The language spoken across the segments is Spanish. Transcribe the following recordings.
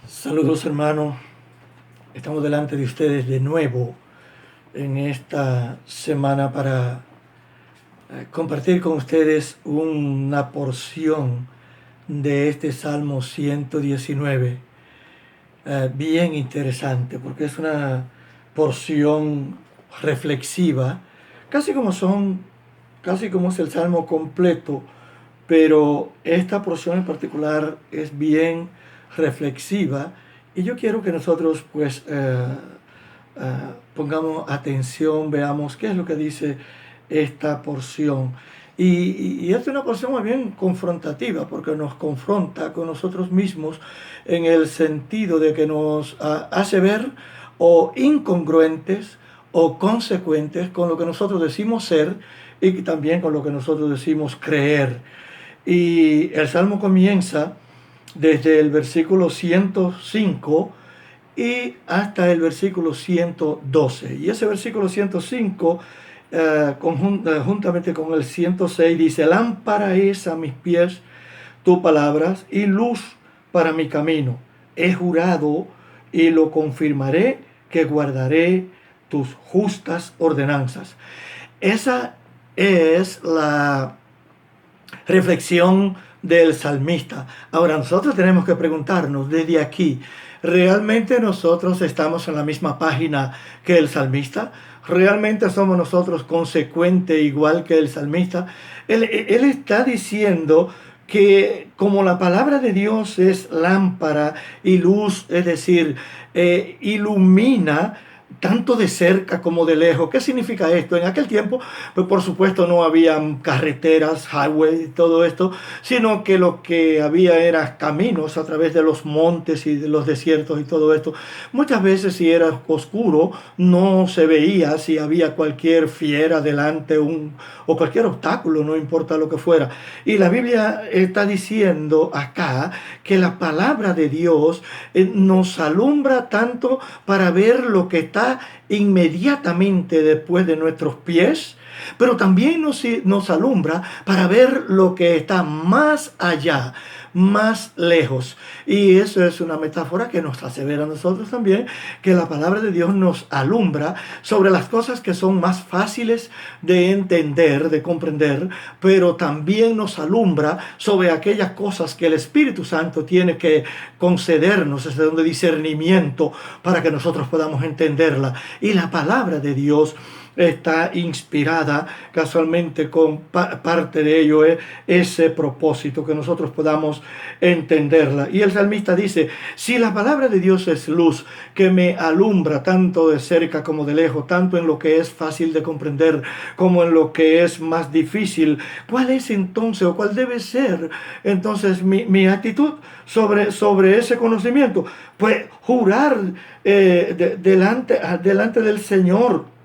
Saludos hermanos, estamos delante de ustedes de nuevo en esta semana para compartir con ustedes una porción de este Salmo 119, bien interesante porque es una porción reflexiva, casi como es el Salmo completo, pero esta porción en particular es bien reflexiva y yo quiero que nosotros pues pongamos atención, veamos qué es lo que dice esta porción. Y es una porción muy bien confrontativa porque nos confronta con nosotros mismos en el sentido de que nos hace ver o incongruentes o consecuentes con lo que nosotros decimos ser y también con lo que nosotros decimos creer. Y el Salmo comienza desde el versículo 105 y hasta el versículo 112. Y ese versículo 105, juntamente con el 106, dice: lámpara es a mis pies tus palabras y luz para mi camino. He jurado y lo confirmaré, que guardaré tus justas ordenanzas. Esa es la reflexión del salmista. Ahora nosotros tenemos que preguntarnos desde aquí, ¿realmente nosotros estamos en la misma página que el salmista? ¿Realmente somos nosotros consecuentes igual que el salmista? Él está diciendo que como la palabra de Dios es lámpara y luz, es decir, ilumina tanto de cerca como de lejos. ¿Qué significa esto? En aquel tiempo, pues por supuesto no había carreteras, highway, todo esto, sino que lo que había era caminos a través de los montes y de los desiertos y todo esto. Muchas veces si era oscuro no se veía si había cualquier fiera delante o cualquier obstáculo, no importa lo que fuera. Y la Biblia está diciendo acá que la palabra de Dios nos alumbra tanto para ver lo que está inmediatamente después de nuestros pies, pero también nos alumbra para ver lo que está más allá, más lejos. Y eso es una metáfora que nos hace ver a nosotros también que la palabra de Dios nos alumbra sobre las cosas que son más fáciles de entender, de comprender, pero también nos alumbra sobre aquellas cosas que el Espíritu Santo tiene que concedernos desde donde discernimiento para que nosotros podamos entenderla. Y la palabra de Dios está inspirada casualmente con parte de ello es ese propósito, que nosotros podamos entenderla. Y el salmista dice: si la palabra de Dios es luz que me alumbra tanto de cerca como de lejos, tanto en lo que es fácil de comprender como en lo que es más difícil, ¿cuál es entonces o cuál debe ser entonces mi actitud sobre ese conocimiento? Pues jurar delante del Señor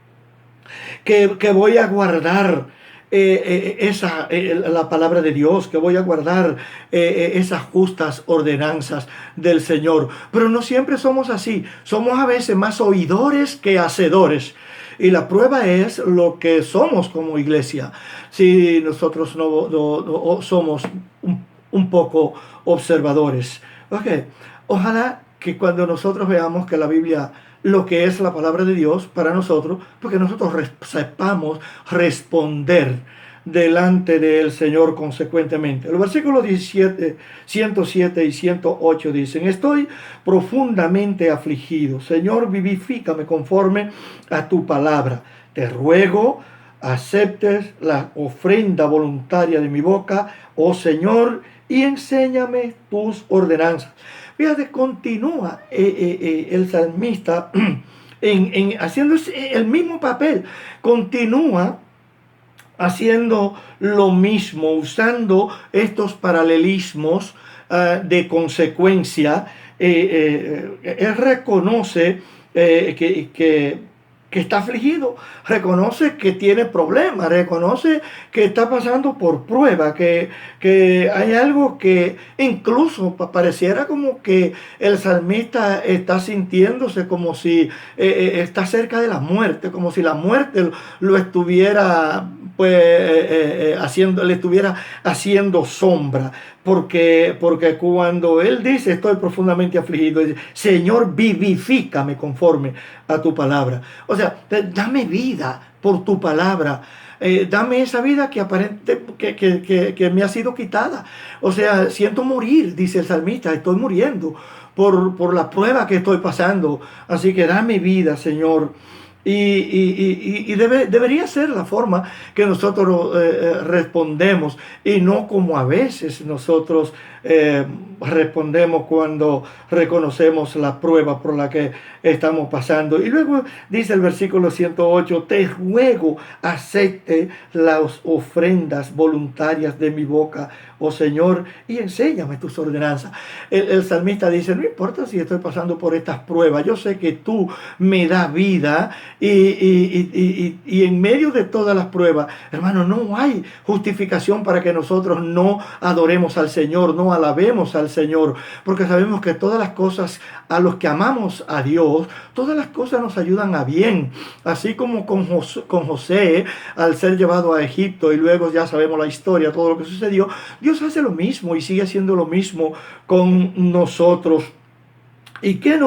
que voy a guardar la palabra de Dios, que voy a guardar esas justas ordenanzas del Señor. Pero no siempre somos así, somos a veces más oidores que hacedores. Y la prueba es lo que somos como iglesia. Si nosotros no somos un poco observadores. Okay. Ojalá que cuando nosotros veamos que la Biblia, lo que es la palabra de Dios para nosotros, porque nosotros sepamos responder delante del Señor consecuentemente. Los versículos 17, 107 y 108 dicen: estoy profundamente afligido. Señor, vivifícame conforme a tu palabra. Te ruego, aceptes la ofrenda voluntaria de mi boca, oh Señor, y enséñame tus ordenanzas. Fíjate, continúa el salmista haciendo el mismo papel, continúa haciendo lo mismo, usando estos paralelismos de consecuencia. Él reconoce que está afligido, reconoce que tiene problemas, reconoce que está pasando por prueba, que hay algo que incluso pareciera como que el salmista está sintiéndose como si está cerca de la muerte, como si la muerte lo estuviera pues le estuviera haciendo sombra, porque cuando él dice estoy profundamente afligido, dice, Señor, vivifícame conforme a tu palabra. O sea, dame vida por tu palabra. Dame esa vida que me ha sido quitada. O sea, siento morir, dice el salmista, estoy muriendo por la prueba que estoy pasando. Así que dame vida, Señor. Debería ser la forma que nosotros respondemos, y no como a veces nosotros respondemos cuando reconocemos la prueba por la que estamos pasando. Y luego dice el versículo 108, te ruego acepte las ofrendas voluntarias de mi boca, oh Señor, y enséñame tus ordenanzas. El salmista dice, no importa si estoy pasando por estas pruebas, yo sé que tú me das vida, y en medio de todas las pruebas, hermano, no hay justificación para que nosotros no adoremos al Señor, no alabemos al Señor, porque sabemos que todas las cosas, a los que amamos a Dios, todas las cosas nos ayudan a bien. Así como con José, al ser llevado a Egipto, y luego ya sabemos la historia, todo lo que sucedió, Dios hace lo mismo y sigue haciendo lo mismo con nosotros. ¿Y qué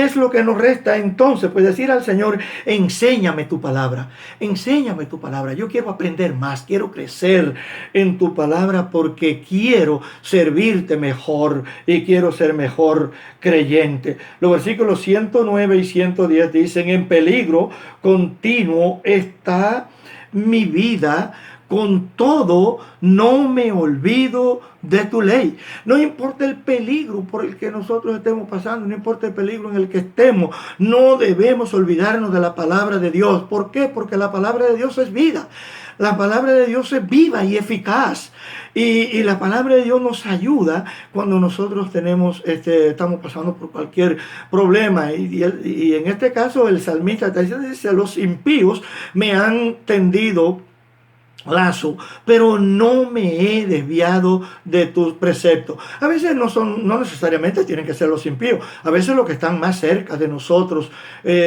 es lo que nos resta entonces? Pues decir al Señor, enséñame tu palabra, enséñame tu palabra. Yo quiero aprender más, quiero crecer en tu palabra, porque quiero servirte mejor y quiero ser mejor creyente. Los versículos 109 y 110 dicen, en peligro continuo está mi vida, con todo no me olvido de tu ley. No importa el peligro por el que nosotros estemos pasando, no importa el peligro en el que estemos, no debemos olvidarnos de la palabra de Dios. ¿Por qué? Porque la palabra de Dios es vida. La palabra de Dios es viva y eficaz. Y la palabra de Dios nos ayuda cuando nosotros estamos pasando por cualquier problema. Y en este caso el salmista dice, los impíos me han tendido lazo, pero no me he desviado de tus preceptos. A veces no necesariamente tienen que ser los impíos. A veces los que están más cerca de nosotros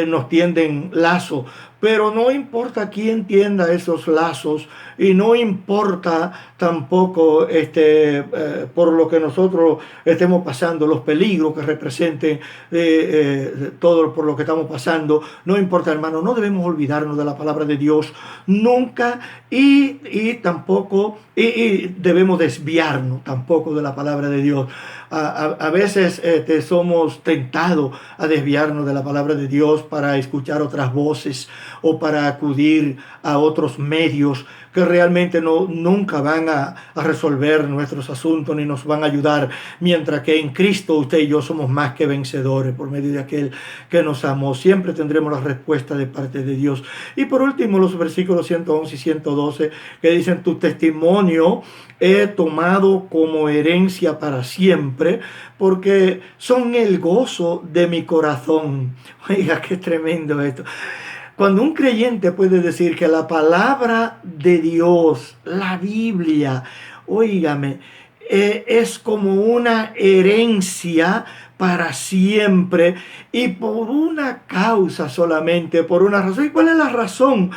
nos tienden lazo. Pero no importa quién tienda esos lazos, y no importa tampoco por lo que nosotros estemos pasando, los peligros que representen todo por lo que estamos pasando. No importa, hermano, no debemos olvidarnos de la palabra de Dios nunca, y tampoco debemos desviarnos tampoco de la palabra de Dios. A veces somos tentados a desviarnos de la palabra de Dios para escuchar otras voces o para acudir a otros medios que realmente nunca van a resolver nuestros asuntos ni nos van a ayudar, mientras que en Cristo usted y yo somos más que vencedores por medio de aquel que nos amó. Siempre tendremos la respuesta de parte de Dios. Y por último, los versículos 111 y 112 que dicen, tu testimonio he tomado como herencia para siempre, porque son el gozo de mi corazón. Oiga, qué tremendo esto. Cuando un creyente puede decir que la palabra de Dios, la Biblia, óigame, es como una herencia para siempre, y por una causa solamente, por una razón. ¿Y cuál es la razón?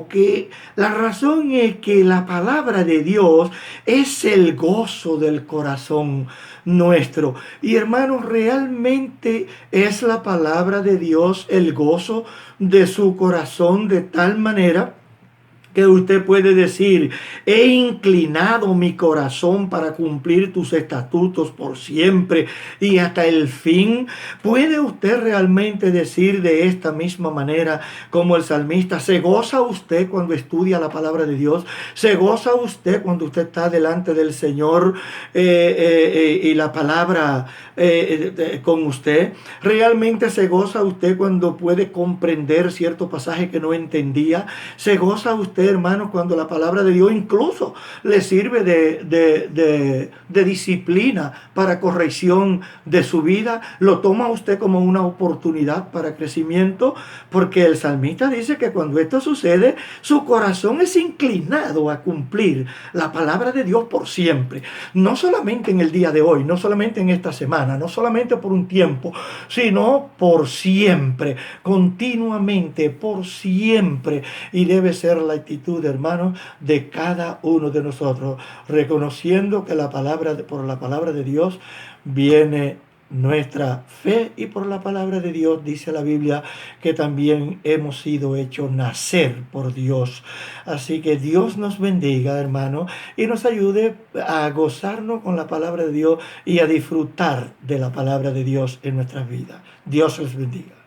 Que la razón es que la palabra de Dios es el gozo del corazón nuestro. Y hermanos, realmente es la palabra de Dios el gozo de su corazón, de tal manera que usted puede decir, he inclinado mi corazón para cumplir tus estatutos por siempre y hasta el fin. ¿Puede usted realmente decir de esta misma manera como el salmista? ¿Se goza usted cuando estudia la palabra de Dios? ¿Se goza usted cuando usted está delante del Señor y la palabra con usted? ¿Realmente se goza usted cuando puede comprender cierto pasaje que no entendía? ¿Se goza usted, hermano, cuando la palabra de Dios incluso le sirve de disciplina para corrección de su vida? ¿Lo toma usted como una oportunidad para crecimiento? Porque el salmista dice que cuando esto sucede, su corazón es inclinado a cumplir la palabra de Dios por siempre. No solamente en el día de hoy, no solamente en esta semana, no solamente por un tiempo, sino por siempre, continuamente, por siempre. Y debe ser la actitud actitud, hermanos, de cada uno de nosotros, reconociendo que por la palabra de Dios viene nuestra fe, y por la palabra de Dios dice la Biblia que también hemos sido hechos nacer por Dios. Así que Dios nos bendiga, hermano, y nos ayude a gozarnos con la palabra de Dios y a disfrutar de la palabra de Dios en nuestras vidas. Dios les bendiga.